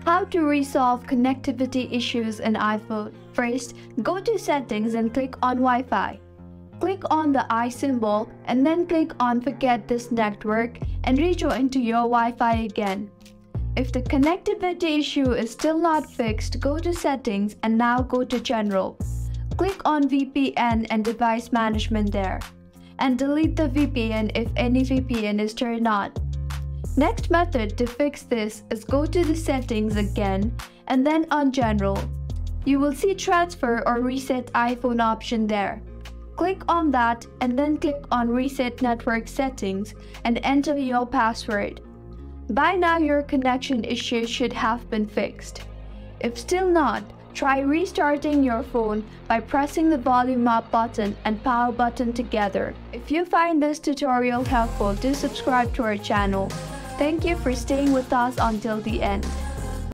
How to resolve connectivity issues in iPhone. First, go to Settings and click on Wi-Fi. Click on the I symbol and then click on Forget this network and rejoin to your Wi-Fi again. If the connectivity issue is still not fixed, go to Settings and now go to General. Click on VPN and Device Management there, and delete the VPN if any VPN is turned on. Next method to fix this is go to the Settings again and then on General. You will see Transfer or Reset iPhone option there. Click on that and then click on Reset Network Settings and enter your password. By now your connection issue should have been fixed. If still not, try restarting your phone by pressing the volume up button and power button together. If you find this tutorial helpful, do subscribe to our channel. Thank you for staying with us until the end.